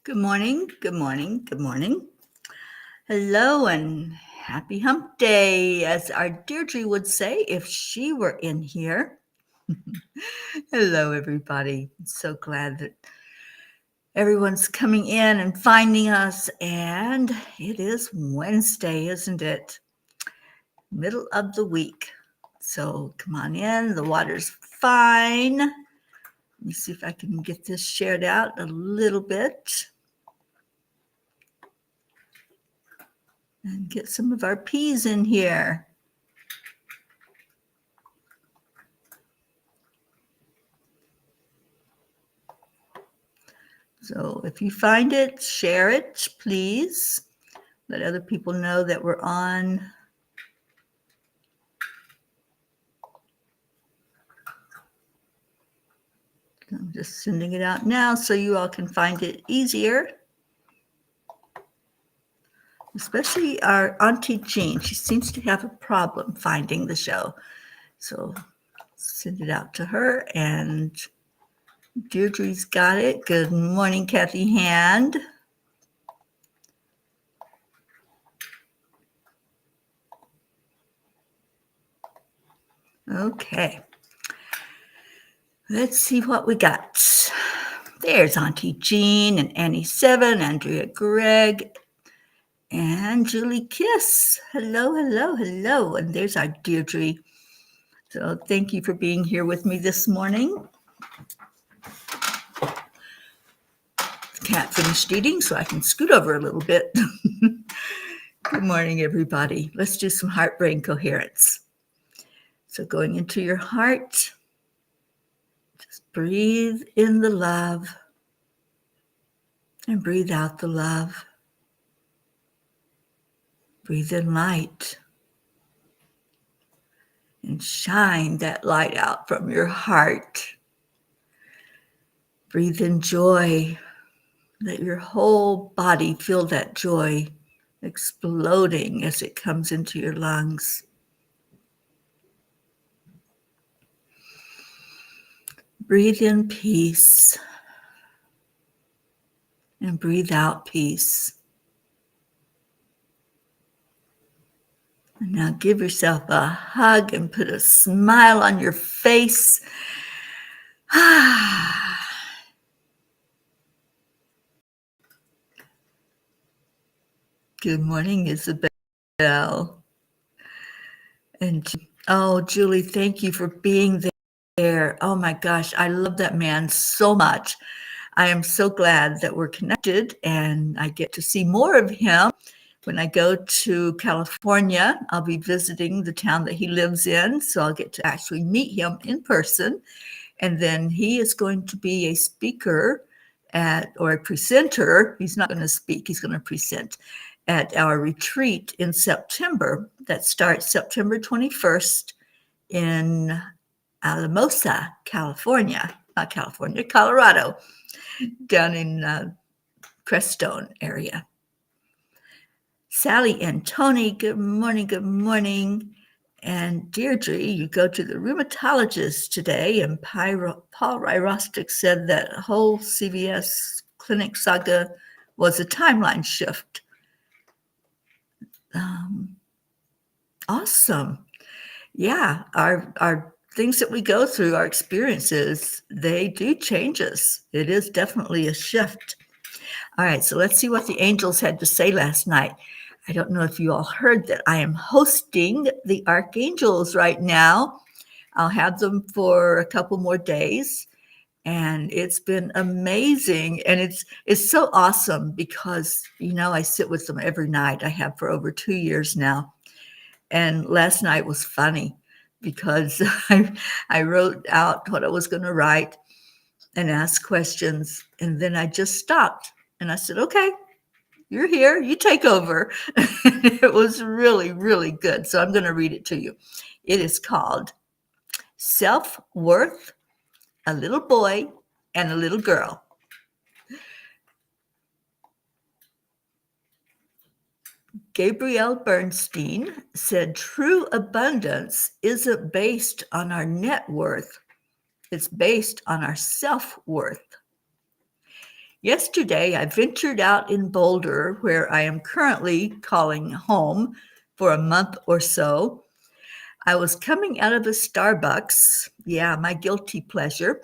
Good morning, good morning, good morning. Hello and happy hump day, as our Deirdre would say if she were in here. Hello, everybody. I'm so glad that everyone's coming in and finding us. And it is Wednesday, isn't it? Middle of the week. So come on in. The water's fine. Let me see if I can get this shared out a little bit. And get some of our peas in here. So if you find it, share it, please. Let other people know that we're on. I'm just sending it out now so you all can find it easier. Especially our Auntie Jean. She seems to have a problem finding the show. So send it out to her. And Deirdre's got it. Good morning, Kathy Hand. Okay. Let's see what we got. There's Auntie Jean and Annie Seven, Andrea Gregg, and Julie Kiss. Hello, hello, hello. And there's our Deirdre. So thank you for being here with me this morning. The cat finished eating, so I can scoot over a little bit. Good morning, everybody. Let's do some heart-brain coherence. So going into your heart, just breathe in the love and breathe out the love. Breathe in light and shine that light out from your heart. Breathe in joy. Let your whole body feel that joy exploding as it comes into your lungs. Breathe in peace and breathe out peace. And now give yourself a hug and put a smile on your face. Good morning, Isabel. And Julie, thank you for being there. Oh my gosh, I love that man so much. I am so glad that we're connected and I get to see more of him. When I go to California, I'll be visiting the town that he lives in, so I'll get to actually meet him in person. And then he is going to be a speaker or a presenter. He's not going to speak, he's going to present at our retreat in September that starts September 21st in Alamosa, Colorado, down in Crestone area. Sally and Tony, good morning, good morning. And Deirdre, you go to the rheumatologist today, and Paul Ryrostic said that whole CVS clinic saga was a timeline shift. Awesome. Yeah, our things that we go through, our experiences, they do change us. It is definitely a shift. All right, so let's see what the angels had to say last night. I don't know if you all heard that I am hosting the archangels right now. I'll have them for a couple more days. And it's been amazing. And it's so awesome because, I sit with them every night. I have for over 2 years now. And last night was funny because I wrote out what I was going to write and ask questions. And then I just stopped and I said, okay, you're here, you take over. It was really, really good. So I'm going to read it to you. It is called Self-Worth, a Little Boy and a Little Girl. Gabrielle Bernstein said, true abundance isn't based on our net worth. It's based on our self-worth. Yesterday, I ventured out in Boulder, where I am currently calling home for a month or so. I was coming out of a Starbucks, yeah, my guilty pleasure,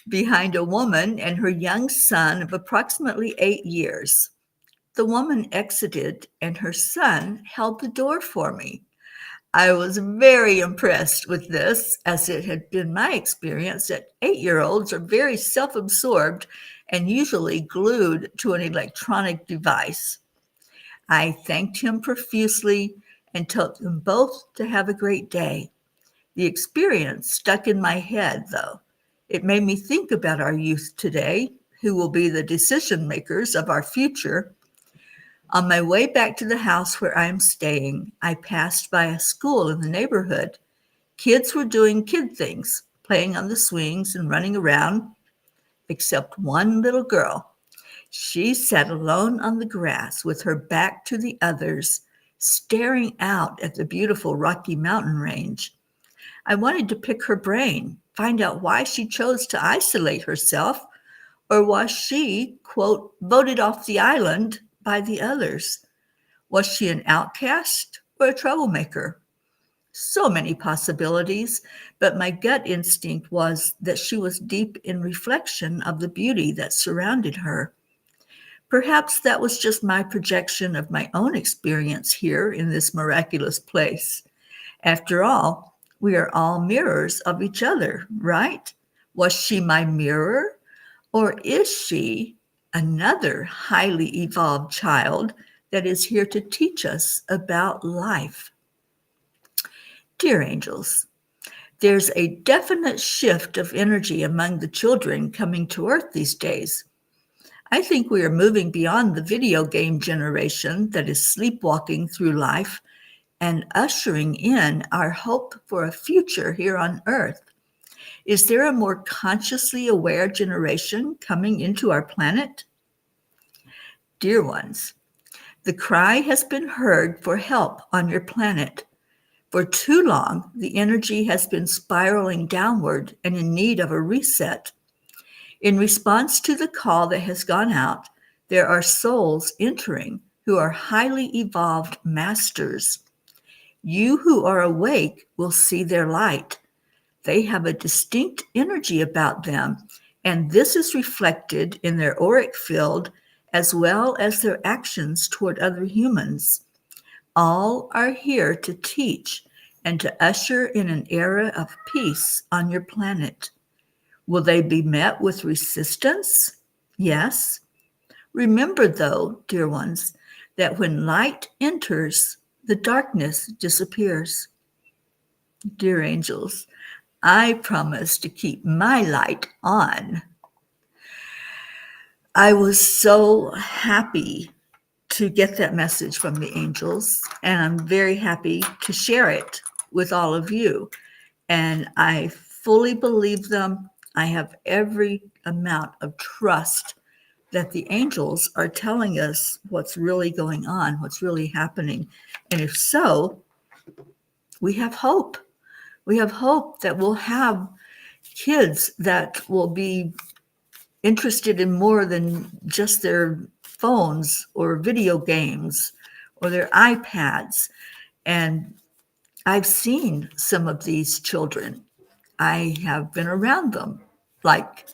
behind a woman and her young son of approximately 8 years. The woman exited, and her son held the door for me. I was very impressed with this, as it had been my experience that 8-year-olds are very self absorbed and usually glued to an electronic device. I thanked him profusely and told them both to have a great day. The experience stuck in my head, though. It made me think about our youth today, who will be the decision makers of our future. On my way back to the house where I am staying, I passed by a school in the neighborhood. Kids were doing kid things, playing on the swings and running around, except one little girl. She sat alone on the grass with her back to the others, staring out at the beautiful Rocky Mountain range. I wanted to pick her brain, find out why she chose to isolate herself, or was she, quote, voted off the island by the others? Was she an outcast or a troublemaker? So many possibilities, but my gut instinct was that she was deep in reflection of the beauty that surrounded her. Perhaps that was just my projection of my own experience here in this miraculous place. After all, we are all mirrors of each other, right? Was she my mirror, or is she another highly evolved child that is here to teach us about life? Dear angels, there's a definite shift of energy among the children coming to Earth these days. I think we are moving beyond the video game generation that is sleepwalking through life and ushering in our hope for a future here on Earth. Is there a more consciously aware generation coming into our planet? Dear ones, the cry has been heard for help on your planet. For too long, the energy has been spiraling downward and in need of a reset. In response to the call that has gone out, there are souls entering who are highly evolved masters. You who are awake will see their light. They have a distinct energy about them, and this is reflected in their auric field as well as their actions toward other humans. All are here to teach and to usher in an era of peace on your planet. Will they be met with resistance? Yes. Remember, though, dear ones, that when light enters, the darkness disappears. Dear angels, I promise to keep my light on. I was so happy to get that message from the angels, and I'm very happy to share it with all of you. And I fully believe them. I have every amount of trust that the angels are telling us what's really going on, what's really happening. And if so, we have hope. We have hope that we'll have kids that will be interested in more than just their phones or video games or their iPads. And I've seen some of these children. I have been around them, like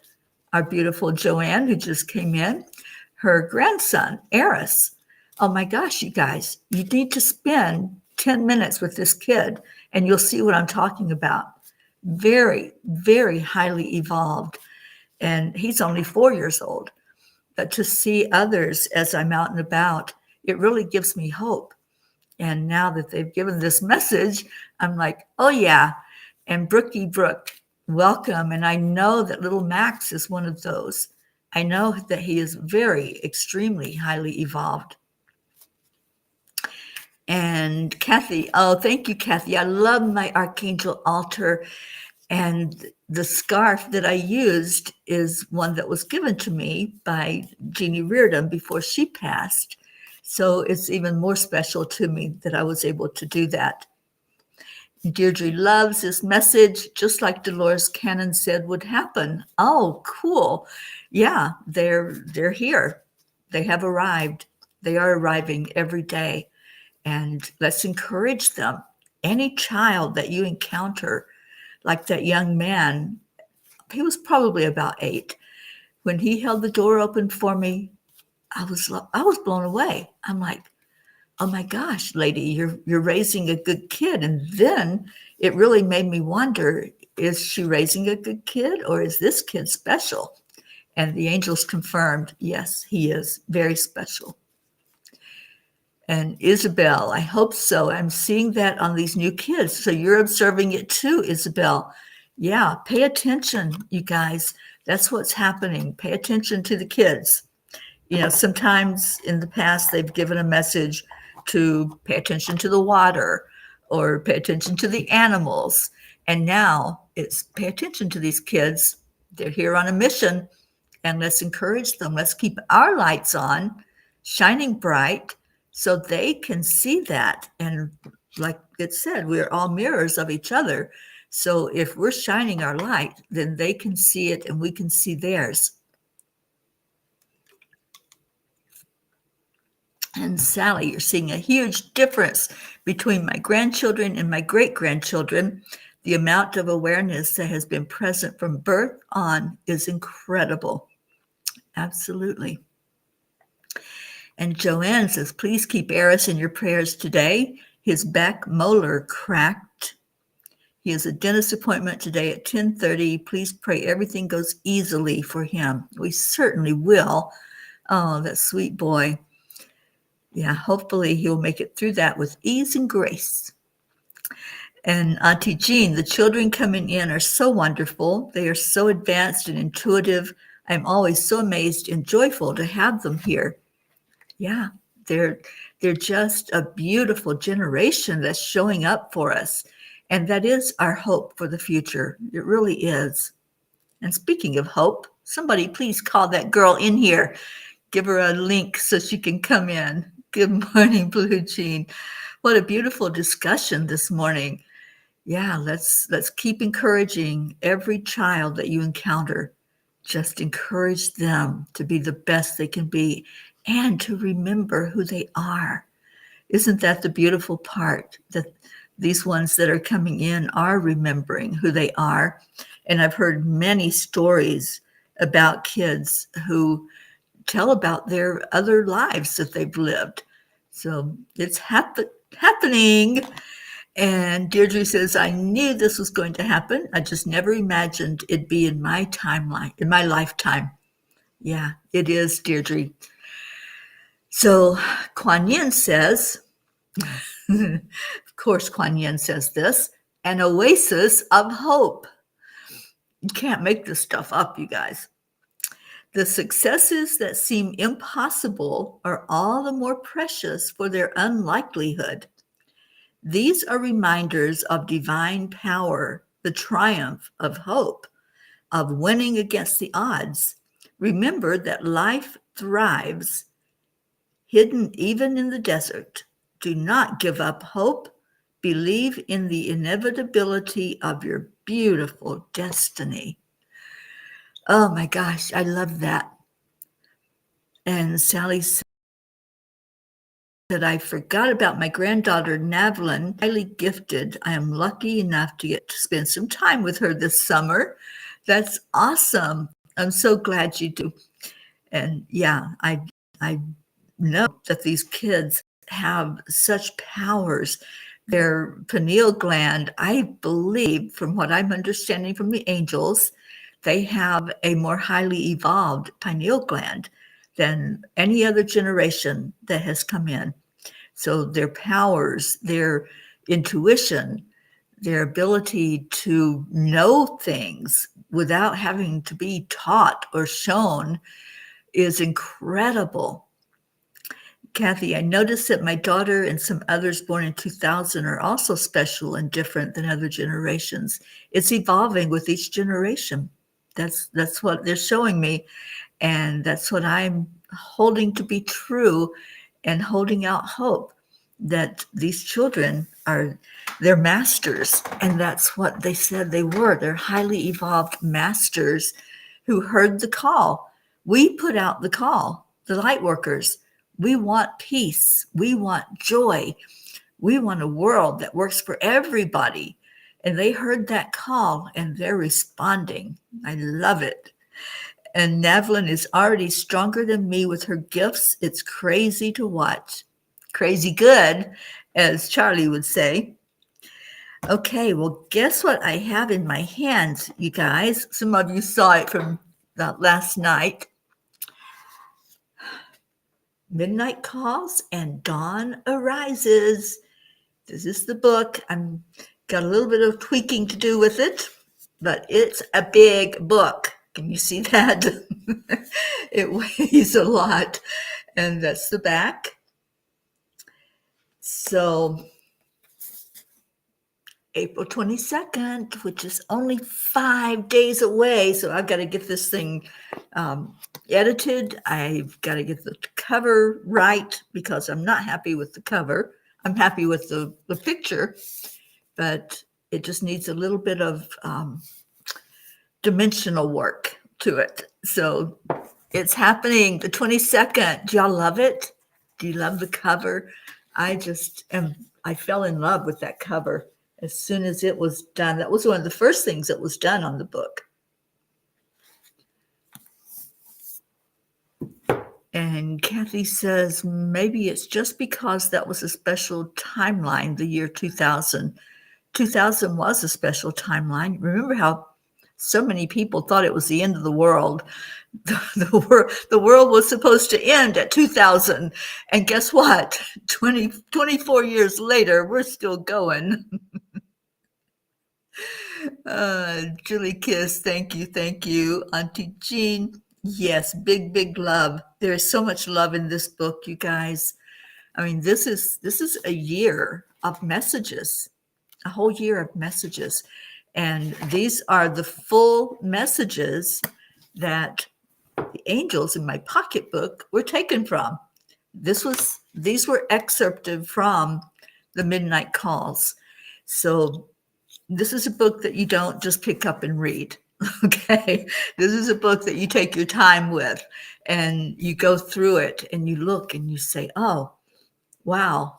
our beautiful Joanne, who just came in, her grandson, Eris. Oh my gosh, you guys, you need to spend 10 minutes with this kid and you'll see what I'm talking about. Very, very highly evolved. And he's only 4 years old. But to see others as I'm out and about, it really gives me hope. And now that they've given this message, I'm like, oh yeah. And Brooke, welcome. And I know that little Max is one of those. I know that he is very, extremely highly evolved. And Kathy, oh, thank you, Kathy. I love my Archangel altar. And the scarf that I used is one that was given to me by Jeannie Reardon before she passed. So it's even more special to me that I was able to do that. Deirdre loves this message, just like Dolores Cannon said would happen. Oh, cool. Yeah, they're here. They have arrived. They are arriving every day. And let's encourage them. Any child that you encounter, like that young man, he was probably about 8. When he held the door open for me, I was blown away. I'm like, oh my gosh, lady, you're raising a good kid. And then it really made me wonder, is she raising a good kid or is this kid special? And the angels confirmed, yes, he is very special. And Isabel, I hope so. I'm seeing that on these new kids. So you're observing it too, Isabel. Yeah, pay attention, you guys. That's what's happening. Pay attention to the kids. Sometimes in the past, they've given a message to pay attention to the water or pay attention to the animals. And now it's pay attention to these kids. They're here on a mission, and let's encourage them. Let's keep our lights on, shining bright, so they can see that. And like it said, we're all mirrors of each other. So if we're shining our light, then they can see it and we can see theirs. And Sally, you're seeing a huge difference between my grandchildren and my great-grandchildren. The amount of awareness that has been present from birth on is incredible. Absolutely. And Joanne says, please keep Eris in your prayers today. His back molar cracked. He has a dentist appointment today at 10:30. Please pray everything goes easily for him. We certainly will. Oh, that sweet boy. Yeah, hopefully he'll make it through that with ease and grace. And Auntie Jean, the children coming in are so wonderful. They are so advanced and intuitive. I'm always so amazed and joyful to have them here. Yeah, they're just a beautiful generation that's showing up for us. And that is our hope for the future. It really is. And speaking of hope, somebody please call that girl in here. Give her a link so she can come in. Good morning, Blue Jean. What a beautiful discussion this morning. Yeah, let's keep encouraging every child that you encounter. Just encourage them to be the best they can be and to remember who they are. Isn't that the beautiful part, that these ones that are coming in are remembering who they are? And I've heard many stories about kids who tell about their other lives that they've lived. So it's happening. And Deirdre says, I knew this was going to happen. I just never imagined it'd be in my timeline, in my lifetime. Yeah, it is, Deirdre. So Kuan Yin says, of course Kuan Yin says this, an oasis of hope. You can't make this stuff up, you guys. The successes that seem impossible are all the more precious for their unlikelihood. These are reminders of divine power, the triumph of hope, of winning against the odds. Remember that life thrives, hidden even in the desert. Do not give up hope. Believe in the inevitability of your beautiful destiny. Oh my gosh, I love that. And Sally said, I forgot about my granddaughter, Navlin, highly gifted. I am lucky enough to get to spend some time with her this summer. That's awesome. I'm so glad you do. And yeah, I know that these kids have such powers. Their pineal gland, I believe, from what I'm understanding from the angels, they have a more highly evolved pineal gland than any other generation that has come in. So their powers, their intuition, their ability to know things without having to be taught or shown is incredible. Kathy, I noticed that my daughter and some others born in 2000 are also special and different than other generations. It's evolving with each generation. That's what they're showing me. And that's what I'm holding to be true and holding out hope that these children they're masters, and that's what they said they were. They're highly evolved masters who heard the call. We put out the call, the light workers. We want peace. We want joy. We want a world that works for everybody. And they heard that call and they're responding. I love it. And Navlin is already stronger than me with her gifts. It's crazy to watch. Crazy good, as Charlie would say. Okay, well, guess what I have in my hands, you guys? Some of you saw it from last night. Midnight Calls and Dawn Arises. This is the book. I'm got a little bit of tweaking to do with it, but it's a big book. Can you see that? It weighs a lot. And that's the back. So April 22nd, which is only 5 days away. So I've got to get this thing edited. I've got to get the cover right because I'm not happy with the cover. I'm happy with the picture, but it just needs a little bit of dimensional work to it. So it's happening the 22nd. Do y'all love it? Do you love the cover? I fell in love with that cover as soon as it was done. That was one of the first things that was done on the book. And Kathy says, maybe it's just because that was a special timeline, the year 2000. 2000 was a special timeline. Remember how so many people thought it was the end of the world. The world was supposed to end at 2000. And guess what? 24 years later, we're still going. Julie Kiss, thank you, thank you. Auntie Jean, yes, big, big love. There is so much love in this book, you guys. I mean, this is a year of messages, a whole year of messages. And these are the full messages that the angels in my pocketbook were taken from. These were excerpted from the Midnight Calls. So this is a book that you don't just pick up and read. Okay. This is a book that you take your time with and you go through it and you look and you say, oh, wow,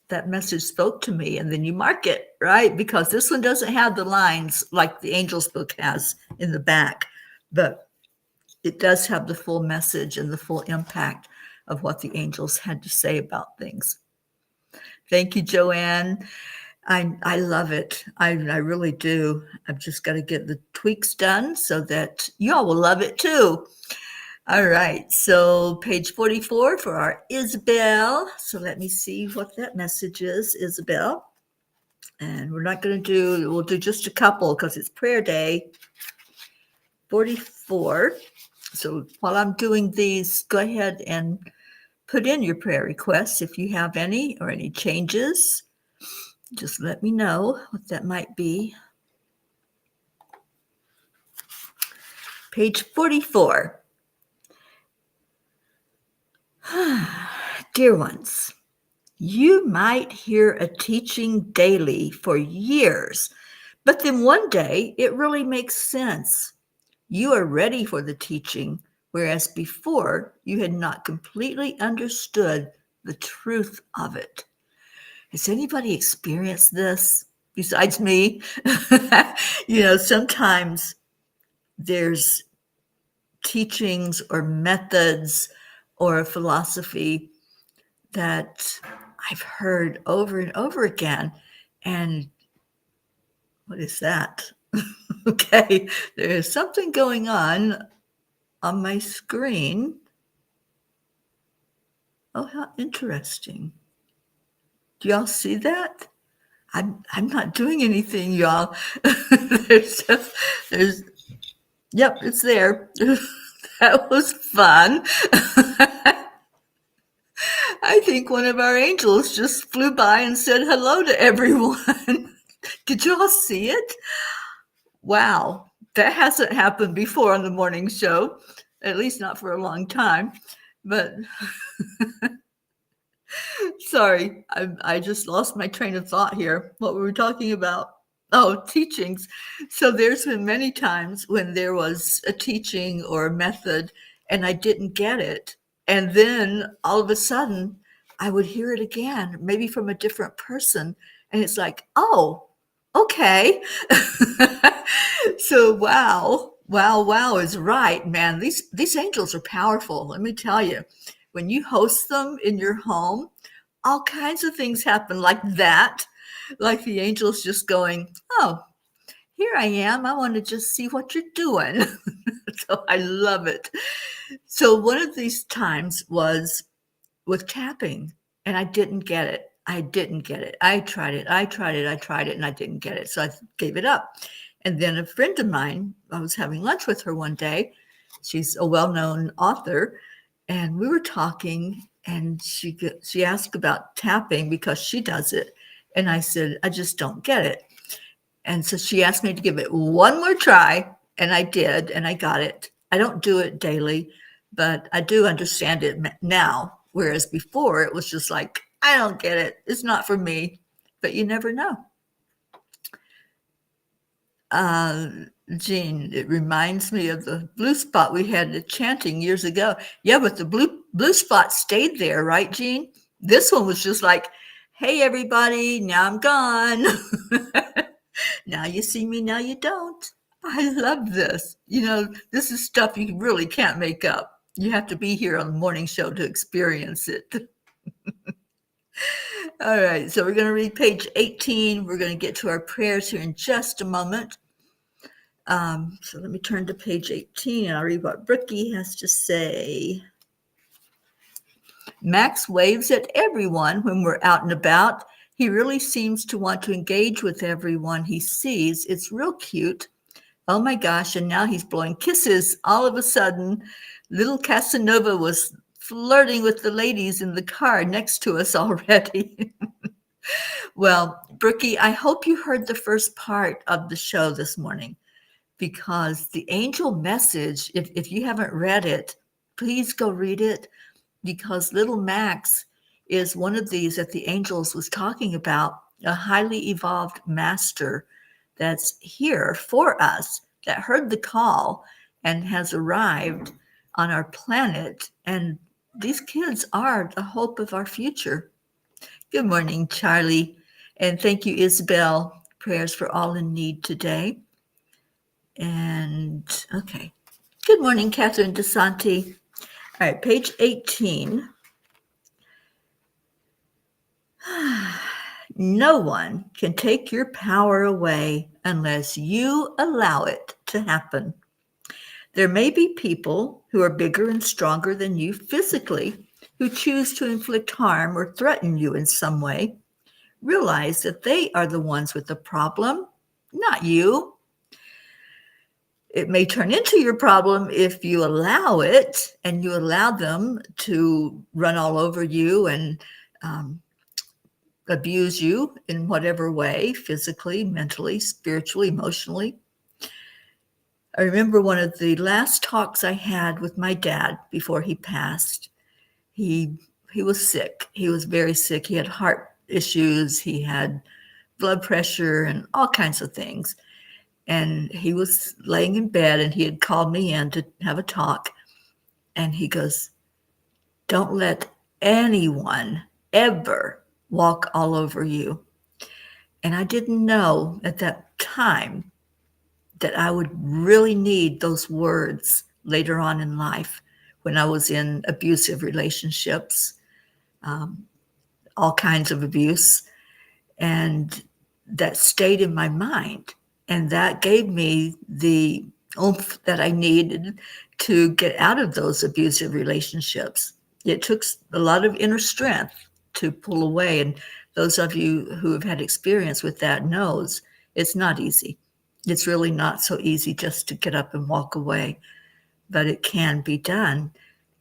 that message spoke to me. And then you mark it, right? Because this one doesn't have the lines like the Angels book has in the back, but it does have the full message and the full impact of what the angels had to say about things. Thank you, Joanne. I love it. I really do. I've just got to get the tweaks done so that y'all will love it too. All right. So page 44 for our Isabel. So let me see what that message is, Isabel. And we'll do just a couple because it's prayer day. 44. So while I'm doing these, go ahead and put in your prayer requests if you have any or any changes. Just let me know what that might be. Page 44. Dear ones, you might hear a teaching daily for years, but then one day it really makes sense. You are ready for the teaching, whereas before you had not completely understood the truth of it. Has anybody experienced this besides me? Sometimes there's teachings or methods or a philosophy that I've heard over and over again. And what is that? Okay, there is something going on my screen. Oh, how interesting. Do y'all see that? I'm not doing anything, y'all. Yep, it's there. That was fun. I think one of our angels just flew by and said hello to everyone. Did y'all see it? Wow, that hasn't happened before on the morning show, at least not for a long time. But Sorry, I just lost my train of thought here. What were we talking about? Oh, teachings. So there's been many times when there was a teaching or a method and I didn't get it. And then all of a sudden, I would hear it again, maybe from a different person. And it's like, oh, okay. So wow is right, man. These angels are powerful. Let me tell you, when you host them in your home, all kinds of things happen like that, like the angels just going, oh, here I am. I want to just see what you're doing. So I love it. So one of these times was with tapping, and I didn't get it. I didn't get it. I tried it, and I didn't get it. So I gave it up. And then a friend of mine, I was having lunch with her one day. She's a well-known author, and we were talking, and she asked about tapping because she does it. And I said, I just don't get it. And so she asked me to give it one more try, and I did, and I got it. I don't do it daily, but I do understand it now, whereas before it was just like, I don't get it. It's not for me, but you never know. Jean, it reminds me of the blue spot we had at chanting years ago. Yeah, but the blue spot stayed there, right, Jean? This one was just like, hey, everybody, now I'm gone. Now you see me, now you don't. I love this. This is stuff you really can't make up. You have to be here on the morning show to experience it. All right, so we're going to read page 18. We're going to get to our prayers here in just a moment. So let me turn to page 18 and I'll read what Brookie has to say. Max waves at everyone when we're out and about. He really seems to want to engage with everyone he sees. It's real cute. Oh my gosh, and now he's blowing kisses. All of a sudden, little Casanova was flirting with the ladies in the car next to us already. Well, Brookie, I hope you heard the first part of the show this morning, because the angel message, if you haven't read it, please go read it, because little Max is one of these that the angels was talking about, a highly evolved master that's here for us, that heard the call and has arrived on our planet. And these kids are the hope of our future. Good morning, Charlie. And thank you, Isabel. Prayers for all in need today. And okay. Good morning, Catherine DeSanti. All right, page 18. No one can take your power away unless you allow it to happen. There may be people who are bigger and stronger than you physically who choose to inflict harm or threaten you in some way. Realize that they are the ones with the problem, not you. It may turn into your problem if you allow it and you allow them to run all over you and abuse you in whatever way, physically, mentally, spiritually, emotionally. I remember one of the last talks I had with my dad before he passed. He was sick. He was very sick. He had heart issues. He had blood pressure and all kinds of things. And he was laying in bed and he had called me in to have a talk. And he goes, don't let anyone ever walk all over you. And I didn't know at that time that I would really need those words later on in life when I was in abusive relationships, all kinds of abuse. And that stayed in my mind. And that gave me the oomph that I needed to get out of those abusive relationships. It took a lot of inner strength to pull away. And those of you who have had experience with that knows it's not easy. It's really not so easy just to get up and walk away, but it can be done.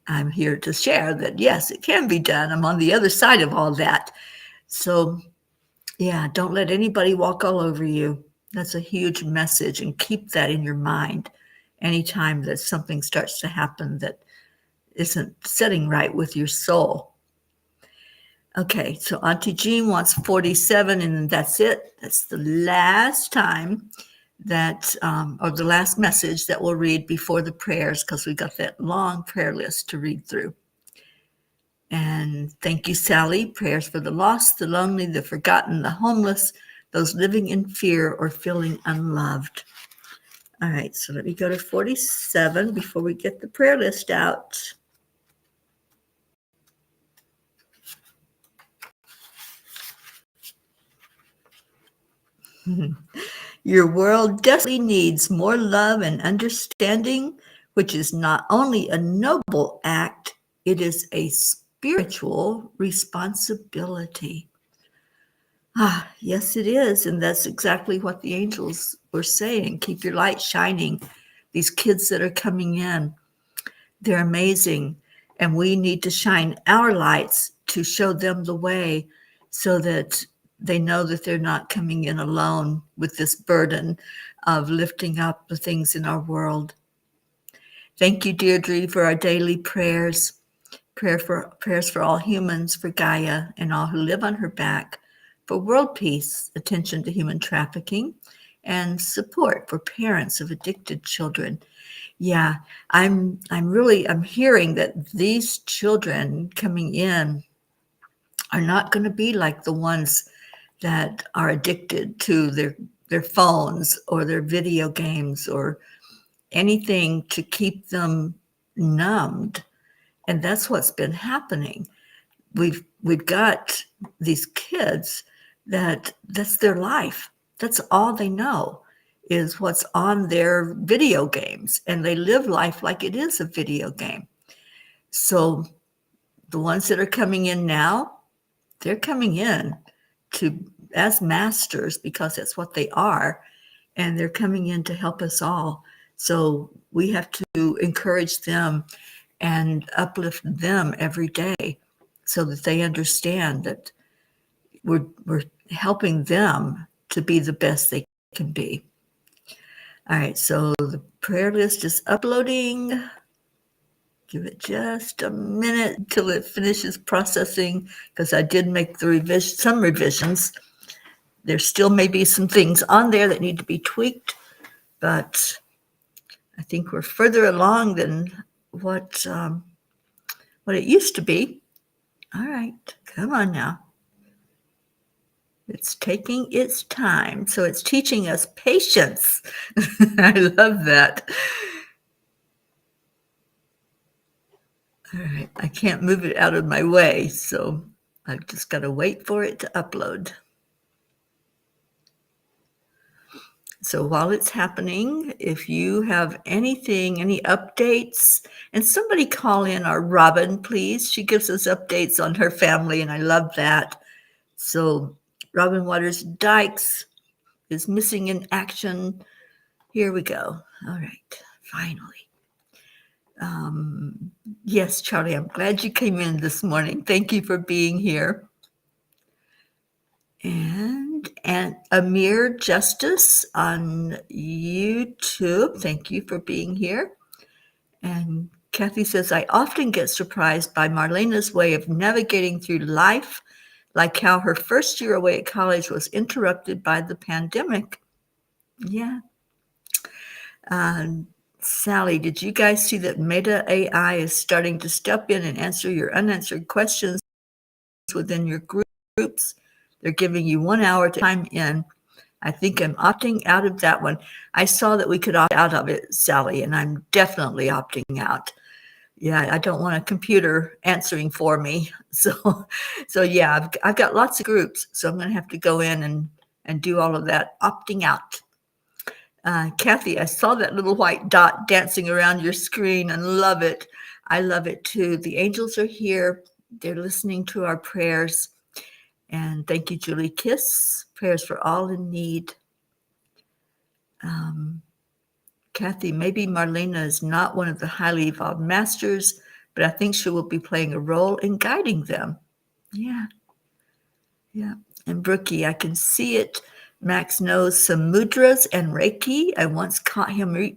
I'm here to share that, yes, it can be done. I'm on the other side of all that. So yeah, don't let anybody walk all over you. That's a huge message, and keep that in your mind anytime that something starts to happen that isn't sitting right with your soul. Okay, so Auntie Jean wants 47, and that's it. That's the last time that, or the last message that we'll read before the prayers, because we got that long prayer list to read through. And thank you, Sally. Prayers for the lost, the lonely, the forgotten, the homeless, those living in fear or feeling unloved. All right, so let me go to 47 before we get the prayer list out. Your world desperately needs more love and understanding, which is not only a noble act, it is a spiritual responsibility. Ah, yes, it is. And that's exactly what the angels were saying. Keep your light shining. These kids that are coming in, they're amazing. And we need to shine our lights to show them the way so that they know that they're not coming in alone with this burden of lifting up the things in our world. Thank you, Deirdre, for our daily prayers. Prayers for all humans, for Gaia and all who live on her back, for world peace, attention to human trafficking, and support for parents of addicted children. Yeah, I'm hearing that these children coming in are not going to be like the ones that are addicted to their phones or their video games or anything to keep them numbed. And that's what's been happening. We've got these kids that's their life. That's all they know is what's on their video games, and they live life like it is a video game. So the ones that are coming in now, they're coming in to as masters because that's what they are, and they're coming in to help us all. So we have to encourage them and uplift them every day so that they understand that we're helping them to be the best they can be. All right, so the prayer list is uploading. Give it just a minute until it finishes processing, because I did make some revisions. There still may be some things on there that need to be tweaked, but I think we're further along than what it used to be. All right, come on now. It's taking its time. So it's teaching us patience. I love that. All right, I can't move it out of my way, so I've just got to wait for it to upload. So while it's happening, if you have any updates, and somebody call in our Robin, please. She gives us updates on her family, and I love that. So Robin Waters Dykes is missing in action. Here we go. All right, finally. Yes, Charlie, I'm glad you came in this morning. Thank you for being here. And Amir Justice on YouTube, thank you for being here. And Kathy says, I often get surprised by Marlena's way of navigating through life, like how her first year away at college was interrupted by the pandemic. Yeah. Sally, did you guys see that Meta AI is starting to step in and answer your unanswered questions within your groups? They're giving you 1 hour to time in. I think I'm opting out of that one. I saw that we could opt out of it, Sally, and I'm definitely opting out. Yeah, I don't want a computer answering for me. So yeah, I've got lots of groups, so I'm going to have to go in and do all of that opting out. Kathy, I saw that little white dot dancing around your screen and love it. I love it too. The angels are here. They're listening to our prayers. And thank you, Julie Kiss. Prayers for all in need. Kathy, maybe Marlena is not one of the highly evolved masters, but I think she will be playing a role in guiding them. Yeah. And Brookie, I can see it. Max knows some mudras and Reiki. I once caught him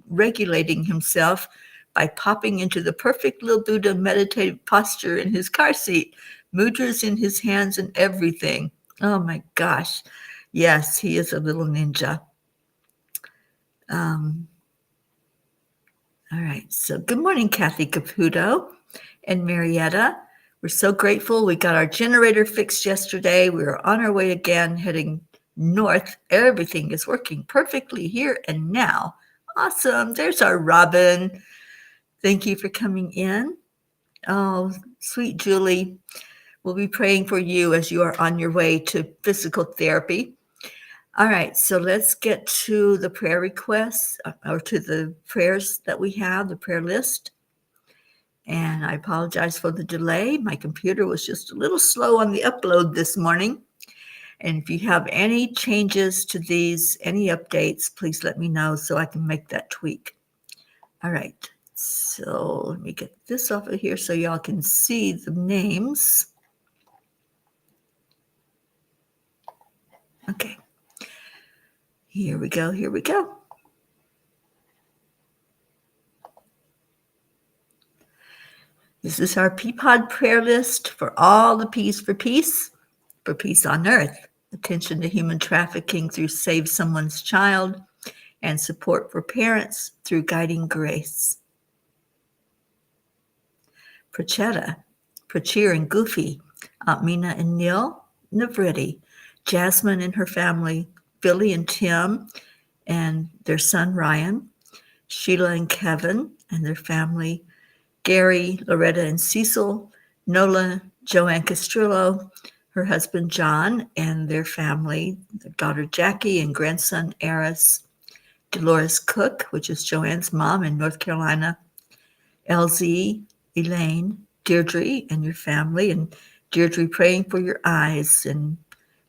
regulating himself by popping into the perfect little Buddha meditative posture in his car seat. Mudras in his hands and everything. Oh my gosh. Yes, he is a little ninja. All right. So good morning, Kathy Caputo and Marietta. We're so grateful. We got our generator fixed yesterday. We were on our way again, heading north. Everything is working perfectly here and now. Awesome. There's our Robin. Thank you for coming in. Oh, sweet Julie. We'll be praying for you as you are on your way to physical therapy. All right, so let's get to the prayer requests or to the prayers that we have, the prayer list. And I apologize for the delay. My computer was just a little slow on the upload this morning. And if you have any changes to these, any updates, please let me know so I can make that tweak. All right, so let me get this off of here so y'all can see the names. Okay, here we go, here we go. This is our Peapod prayer list for all the P's for peace on earth, attention to human trafficking through Save Someone's Child, and support for parents through Guiding Grace. Prachetta, Prachir and Goofy, Aunt Mina and Neil, Navritti, Jasmine and her family, Billy and Tim and their son Ryan, Sheila and Kevin and their family, Gary, Loretta and Cecil, Nola, Joanne Castrillo, her husband John and their family, their daughter Jackie and grandson Eris, Dolores Cook, which is Joanne's mom in North Carolina, LZ, Elaine, Deirdre and your family, and Deirdre praying for your eyes and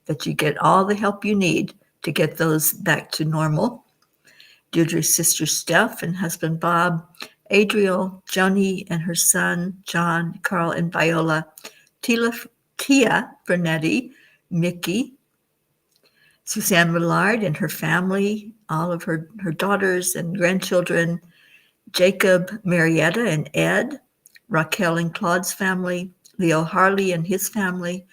that you get all the help you need to get those back to normal. Deirdre's sister Steph and husband Bob, Adriel, Joni and her son John, Carl and Viola, Tia Bernetti, Mickey, Suzanne Millard and her family, all of her daughters and grandchildren, Jacob, Marietta and Ed, Raquel and Claude's family, Leo Harley and his family,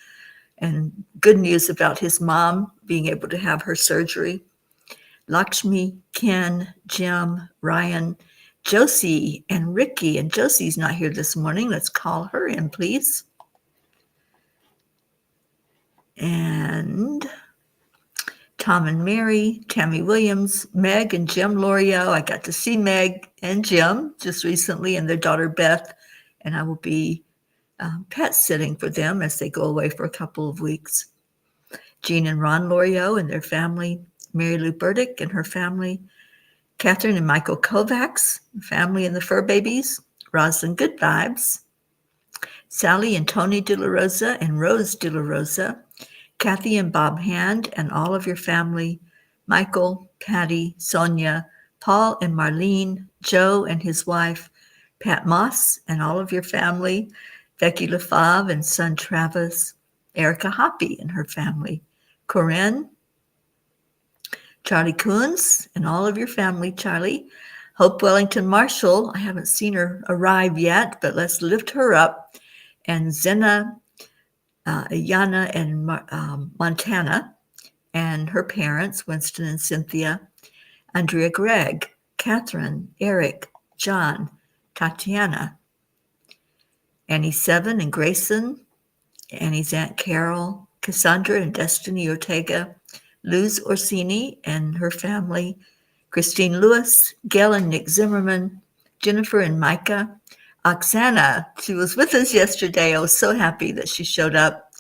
and good news about his mom being able to have her surgery. Lakshmi, Ken, Jim, Ryan, Josie, and Ricky. And Josie's not here this morning. Let's call her in, please. And Tom and Mary, Tammy Williams, Meg and Jim Lorio. I got to see Meg and Jim just recently and their daughter Beth, and I will be pet sitting for them as they go away for a couple of weeks. Jean and Ron Lorio and their family, Mary Lou Burdick and her family, Catherine and Michael Kovacs, family and the fur babies, Rosalind Good Vibes, Sally and Tony De La Rosa and Rose De La Rosa, Kathy and Bob Hand and all of your family, Michael, Patty, Sonia, Paul and Marlene, Joe and his wife, Pat Moss and all of your family, Becky LaFave and son Travis, Erica Hoppy and her family, Corinne, Charlie Coons and all of your family, Charlie, Hope Wellington Marshall, I haven't seen her arrive yet, but let's lift her up, and Zena, Ayana and Montana, and her parents, Winston and Cynthia, Andrea Gregg, Catherine, Eric, John, Tatiana, Annie Seven and Grayson, Annie's Aunt Carol, Cassandra and Destiny Ortega, Luz Orsini and her family, Christine Lewis, Gail and Nick Zimmerman, Jennifer and Micah, Oksana, she was with us yesterday. I was so happy that she showed up,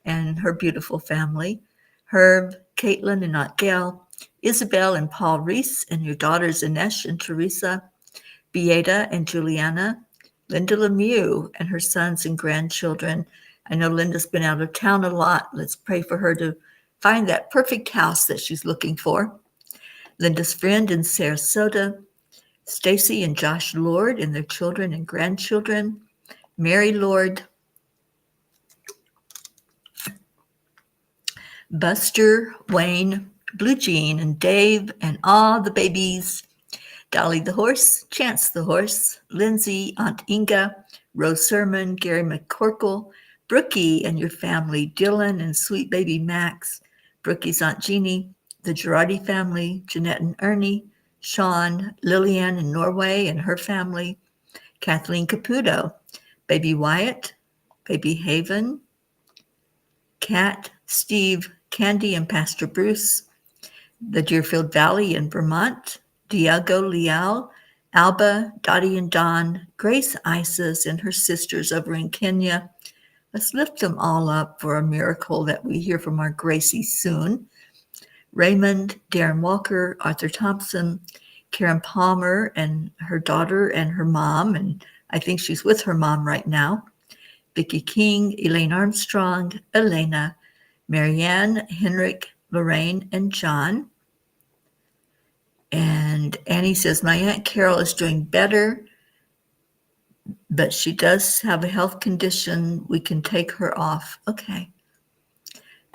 and her beautiful family, Herb, Caitlin and Aunt Gail, Isabel and Paul Reese and your daughters Inesh and Teresa, Beata and Juliana, Linda Lemieux and her sons and grandchildren. I know Linda's been out of town a lot. Let's pray for her to find that perfect house that she's looking for. Linda's friend in Sarasota, Stacy and Josh Lord and their children and grandchildren, Mary Lord, Buster, Wayne, Blue Jean, and Dave, and all the babies, Dolly the horse, Chance the horse, Lindsay, Aunt Inga, Rose Sermon, Gary McCorkle, Brookie and your family, Dylan and sweet baby Max, Brookie's Aunt Jeannie, the Girardi family, Jeanette and Ernie, Sean, Lillian in Norway and her family, Kathleen Caputo, baby Wyatt, baby Haven, Kat, Steve, Candy and Pastor Bruce, the Deerfield Valley in Vermont, Diego Leal, Alba, Dottie and Don, Grace Isis and her sisters over in Kenya. Let's lift them all up for a miracle that we hear from our Gracie soon. Raymond, Darren Walker, Arthur Thompson, Karen Palmer and her daughter and her mom, and I think she's with her mom right now. Vicki King, Elaine Armstrong, Elena, Marianne, Henrik, Lorraine, and John. And Annie says, my Aunt Carol is doing better, but she does have a health condition. We can take her off. Okay.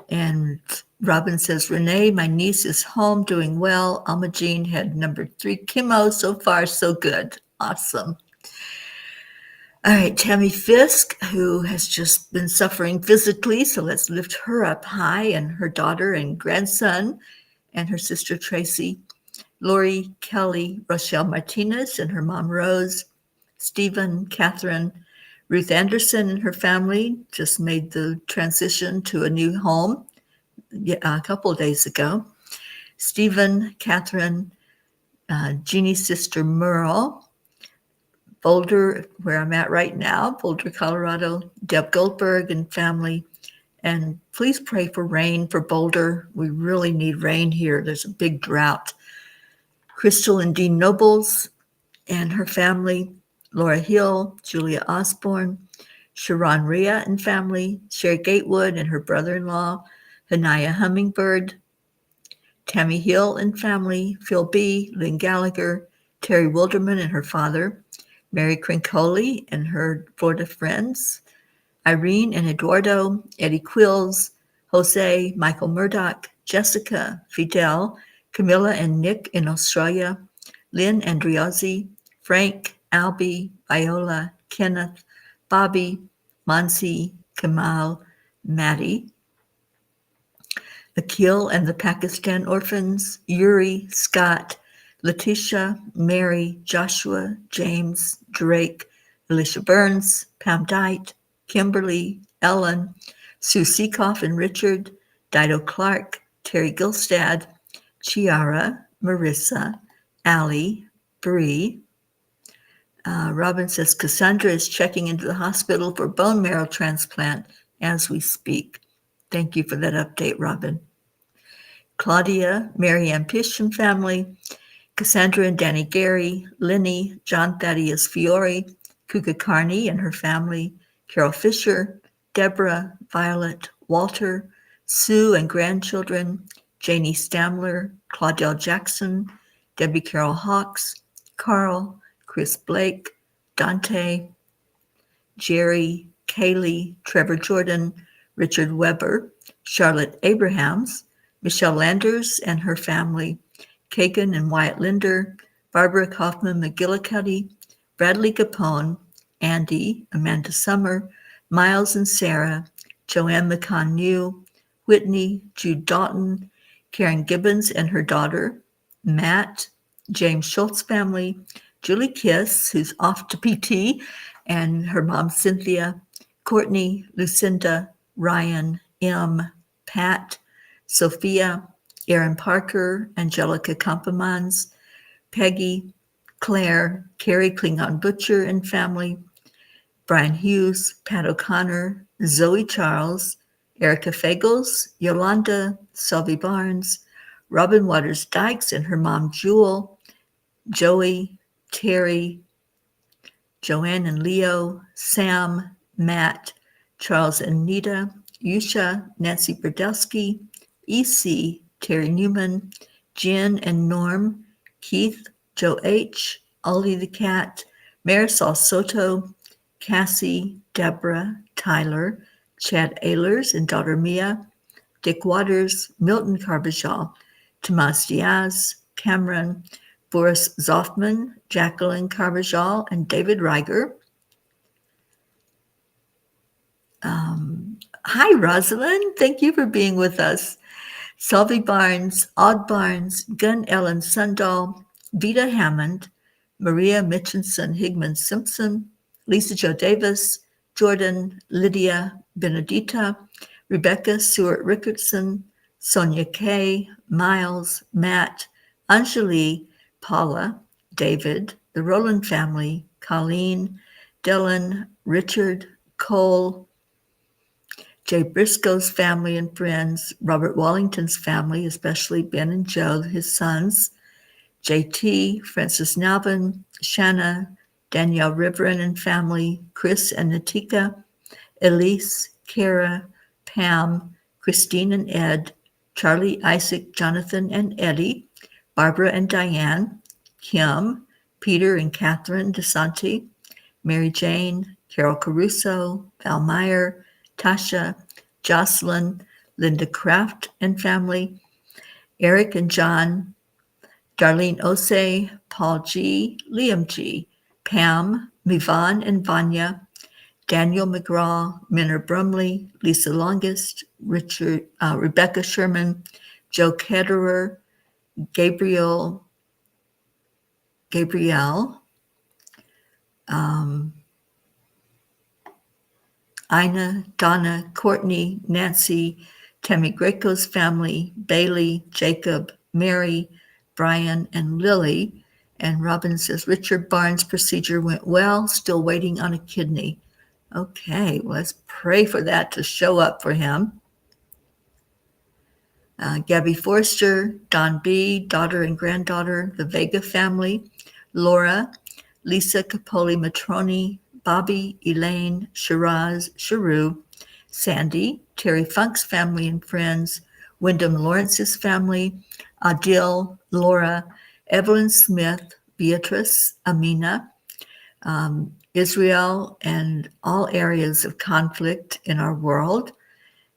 And Robin says, Renee, my niece is home doing well. Alma Jean had number 3 chemo. So far, so good. Awesome. All right, Tammy Fisk, who has just been suffering physically, so let's lift her up high, and her daughter and grandson and her sister Tracy. Lori, Kelly, Rochelle Martinez and her mom Rose, Stephen, Catherine, Ruth Anderson and her family just made the transition to a new home a couple of days ago. Stephen, Catherine, Jeannie's sister Merle, Boulder, where I'm at right now, Boulder, Colorado, Deb Goldberg and family. And please pray for rain for Boulder. We really need rain here. There's a big drought. Crystal and Dean Nobles and her family, Laura Hill, Julia Osborne, Sharon Rhea and family, Sherry Gatewood and her brother-in-law, Hanaya Hummingbird, Tammy Hill and family, Phil B., Lynn Gallagher, Terry Wilderman and her father, Mary Crincoli and her Florida friends, Irene and Eduardo, Eddie Quills, Jose, Michael Murdoch, Jessica, Fidel, Camilla and Nick in Australia, Lynn Andriozzi, Frank, Albie, Viola, Kenneth, Bobby, Mansi, Kamal, Maddie, Akil and the Pakistan orphans, Yuri, Scott, Letitia, Mary, Joshua, James, Drake, Alicia Burns, Pam Dite, Kimberly, Ellen, Sue Seekoff and Richard, Dido Clark, Terry Gilstad, Chiara, Marissa, Allie, Bree. Robin says Cassandra is checking into the hospital for bone marrow transplant as we speak. Thank you for that update, Robin. Claudia, Mary Ann Pish and family, Cassandra and Danny Gary, Lenny, John Thaddeus Fiore, Kuka Carney and her family, Carol Fisher, Deborah, Violet, Walter, Sue and grandchildren, Janie Stamler, Claudel Jackson, Debbie Carol Hawks, Carl, Chris Blake, Dante, Jerry, Kaylee, Trevor Jordan, Richard Weber, Charlotte Abrahams, Michelle Landers and her family, Kagan and Wyatt Linder, Barbara Kaufman McGillicuddy, Bradley Capone, Andy, Amanda Summer, Miles and Sarah, Joanne McCann New, Whitney, Jude Doughton, Karen Gibbons and her daughter, Matt, James Schultz family, Julie Kiss, who's off to PT, and her mom Cynthia, Courtney, Lucinda, Ryan, M, Pat, Sophia, Aaron Parker, Angelica Kampemans, Peggy, Claire, Carrie Klingon Butcher and family, Brian Hughes, Pat O'Connor, Zoe Charles, Erica Fagels, Yolanda, Sylvie Barnes, Robin Waters Dykes and her mom Jewel, Joey, Terry, Joanne and Leo, Sam, Matt, Charles and Nita, Yusha, Nancy Berdowski, EC, Terry Newman, Jen and Norm, Keith, Joe H., Ollie the Cat, Marisol Soto, Cassie, Deborah, Tyler, Chad Ehlers and daughter Mia, Dick Waters, Milton Carbajal, Tomas Diaz, Cameron, Boris Zoffman, Jacqueline Carbajal, and David Reiger. Hi, Rosalind. Thank you for being with us. Selby Barnes, Odd Barnes, Gun Ellen Sundahl, Vita Hammond, Maria Mitchinson Higman Simpson, Lisa Jo Davis, Jordan, Lydia Benedita, Rebecca Stewart Rickardson, Sonia Kay, Miles, Matt, Anjali, Paula, David, the Rowland family, Colleen, Dylan, Richard, Cole, Jay Briscoe's family and friends, Robert Wallington's family, especially Ben and Joe, his sons, JT, Francis Nalvin, Shanna, Danielle Riverin and family, Chris and Natika, Elise, Kara, Pam, Christine and Ed, Charlie, Isaac, Jonathan and Eddie, Barbara and Diane, Kim, Peter and Catherine DeSanti, Mary Jane, Carol Caruso, Val Meyer, Tasha, Jocelyn, Linda Kraft and family, Eric and John, Darlene Osei, Paul G., Liam G., Pam, Mivan and Vanya, Daniel McGraw, Minner Brumley, Lisa Longest, Rebecca Sherman, Joe Ketterer, Gabrielle, um, Ina, Donna, Courtney, Nancy, Tammy Greco's family, Bailey, Jacob, Mary, Brian, and Lily. And Robin says, Richard Barnes' procedure went well, still waiting on a kidney. Okay, let's pray for that to show up for him. Gabby Forster, Don B., daughter and granddaughter, the Vega family, Laura, Lisa Capoli Matroni, Bobby, Elaine, Shiraz, Sharu, Sandy, Terry Funk's family and friends, Wyndham Lawrence's family, Adil, Laura, Evelyn Smith, Beatrice, Amina, Israel, and all areas of conflict in our world,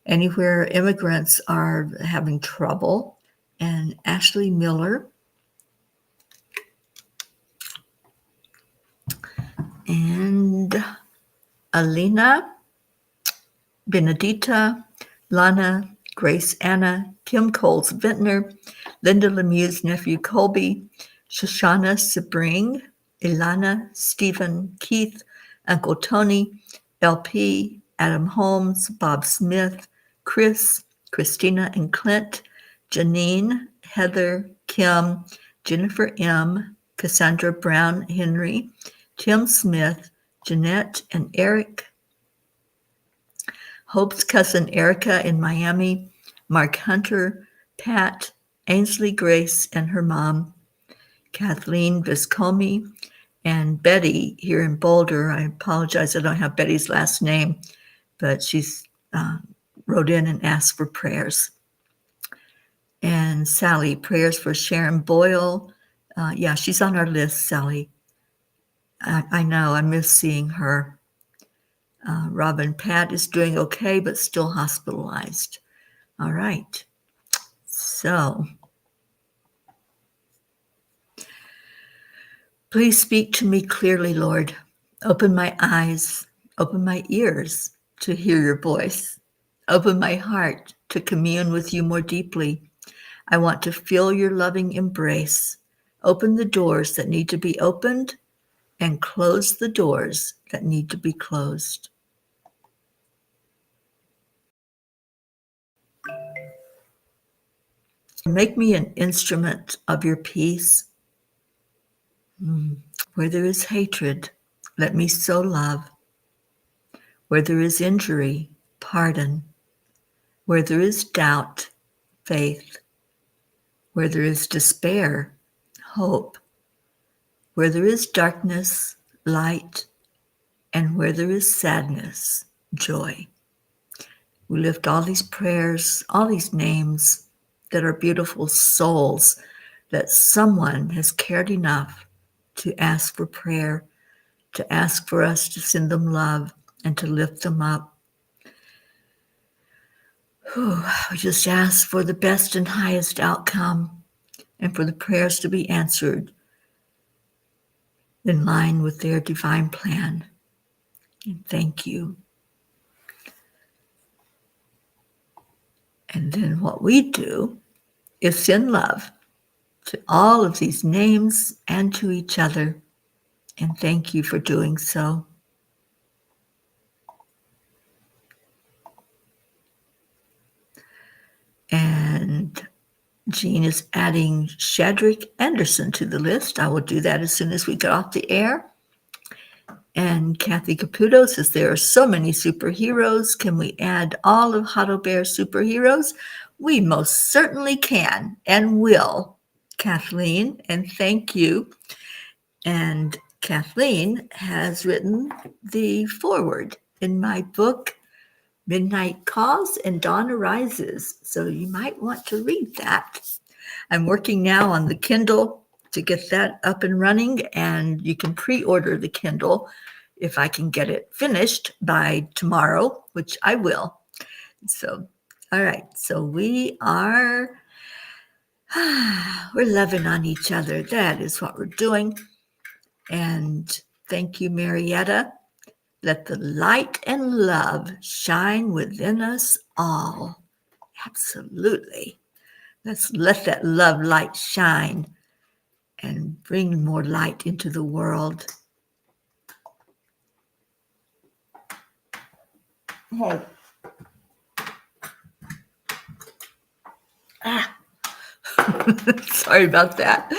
anywhere immigrants are having trouble, and Ashley Miller, and Alina, Benedita, Lana, Grace Anna, Kim Coles Vintner, Linda Lemieux's nephew Colby, Shoshana Sebring, Ilana, Stephen, Keith, Uncle Tony, LP, Adam Holmes, Bob Smith, Chris, Christina and Clint, Janine, Heather, Kim, Jennifer M., Cassandra Brown Henry, Tim Smith, Jeanette and Eric, Hope's cousin Erica in Miami, Mark Hunter, Pat, Ainsley Grace and her mom, Kathleen Viscomi, and Betty here in Boulder. I apologize, I don't have Betty's last name, but she's wrote in and asked for prayers. And Sally, prayers for Sharon Boyle. Yeah, she's on our list, Sally. I know, I miss seeing her. Robin Pat is doing okay, but still hospitalized. All right. So, please speak to me clearly, Lord. Open my eyes, open my ears to hear your voice. Open my heart to commune with you more deeply. I want to feel your loving embrace. Open the doors that need to be opened and close the doors that need to be closed. Make me an instrument of your peace. Where there is hatred, let me sow love. Where there is injury, pardon. Where there is doubt, faith. Where there is despair, hope. Where there is darkness, light. And where there is sadness, joy. We lift all these prayers, all these names that are beautiful souls that someone has cared enough to ask for prayer, to ask for us to send them love and to lift them up. We just ask for the best and highest outcome and for the prayers to be answered in line with their divine plan. And thank you. And then what we do is send love to all of these names and to each other. And thank you for doing so. And Jean is adding Shadrach Anderson to the list. I will do that as soon as we get off the air. And Kathy Caputo says, there are so many superheroes. Can we add all of Huddle Bear's superheroes? We most certainly can and will, Kathleen, and thank you. And Kathleen has written the foreword in my book, Midnight Calls and Dawn Arises. So you might want to read that. I'm working now on the Kindle to get that up and running, and you can pre-order the Kindle if I can get it finished by tomorrow, which I will. So, all right. So we're loving on each other. That is what we're doing. And thank you, Marietta. Let the light and love shine within us all. Absolutely. Let's let that love light shine and bring more light into the world. Hey. Sorry about that.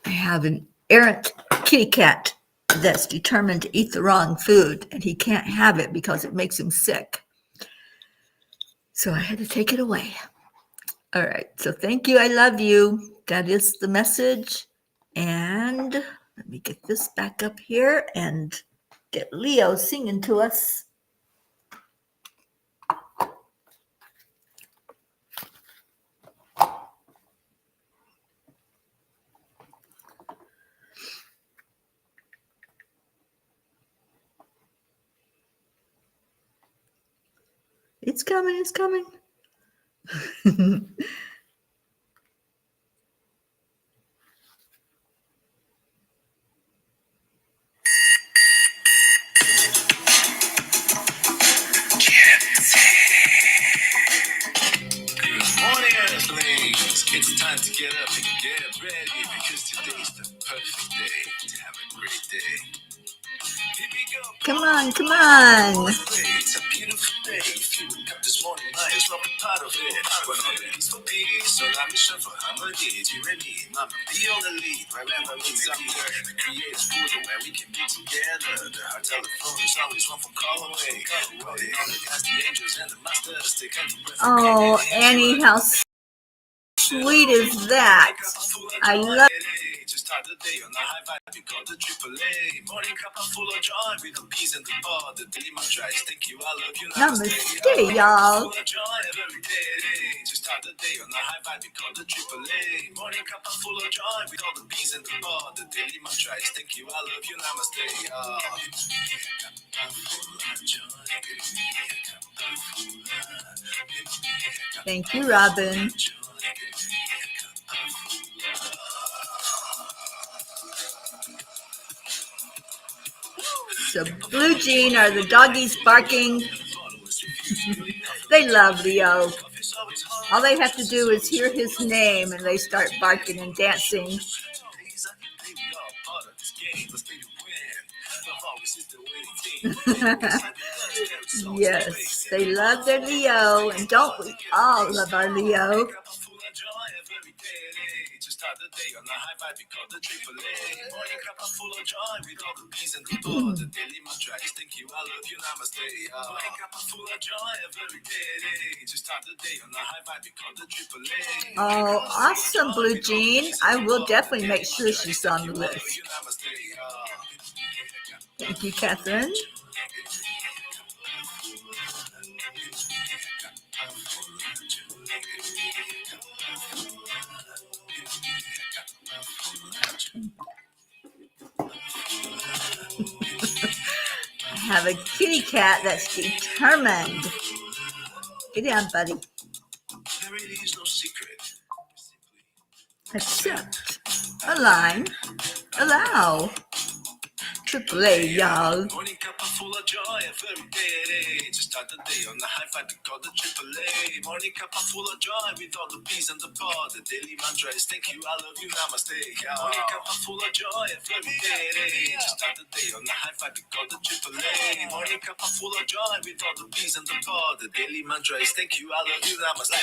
I have an errant kitty cat that's determined to eat the wrong food, and he can't have it because it makes him sick. So I had to take it away. All right. So thank you. I love you. That is the message. And let me get this back up here and get Leo singing to us. It's coming. It's coming. It's time to get up and get ready because today's the perfect day to have a great day. Here we go. Come on, come on. It's a beautiful day. If you wake up this morning, might as well be part of it. When all the peace for peace, so our mission for harmony. It's you and me, mama, be on the lead. Wherever we be, the creative portal where we can be together. The heart telephone is always one phone call away. Rolling on it as the angels and the masters take a breath. Oh, Annie, how sweet is that? I love Just start the day on a high vibe, we call the AAA. Morning Cuppa full of joy with the peas and the bar. The daily mantra is thank you, I love you, Namaste, y'all. Full of joy every day. Just start the day on a high vibe, we call the AAA. Morning Cuppa full of joy with all the peas and the bar. The daily mantra is thank you, I love you, namaste, y'all. Thank you, Robin. So Blue Jean are the doggies barking. They love Leo. All they have to do is hear his name and they start barking and dancing. Yes, they love their Leo, and don't we all love our Leo? Start the day on a high vibe, we call the AAA. Morning Cuppa full of joy with all the peas and the bar. The daily mantra is thank you, I love you, namaste. Morning Cuppa full of joy every day. Just start the day on a high vibe, we call the AAA. Oh, awesome, Blue Jean. I will definitely make sure she's on the list. Thank you, Catherine. I have a kitty cat that's determined. Get down, buddy. There really is no secret. Accept, align, allow. Triple A, y'all. Morning cuppa full of joy every day. Just start the day on the high five we call the triple A. Morning cuppa full of joy with all the P's and the pod. The daily mantra is thank you, I love you, namaste. Morning cuppa full of joy every day. Just start the day on the high five we call the triple A. Morning cuppa full of joy with all the P's and the pod. The daily mantra is thank you, I love you, namaste.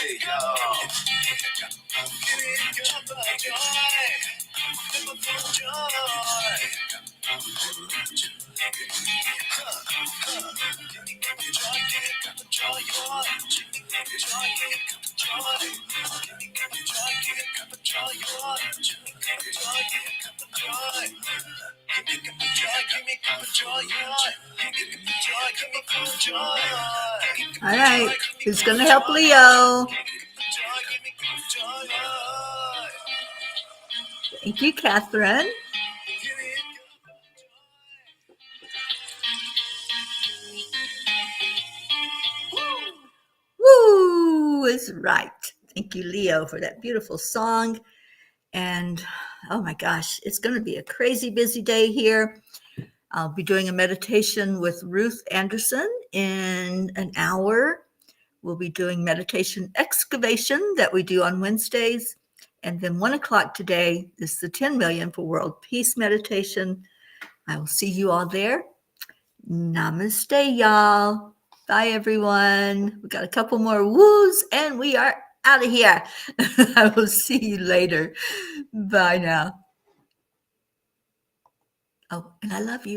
Cuppa joy. All right, who's going to help Leo? Thank you, Catherine. Woo is right. Thank you, Leo, for that beautiful song. And oh my gosh, it's going to be a crazy busy day here. I'll be doing a meditation with Ruth Anderson in an hour. We'll be doing meditation excavation that we do on Wednesdays. And then 1 o'clock today is the 10 million for world peace meditation. I will see you all there. Namaste, y'all. Bye, everyone. We got a couple more woos and we are out of here. I will see you later. Bye now. Oh, and I love you.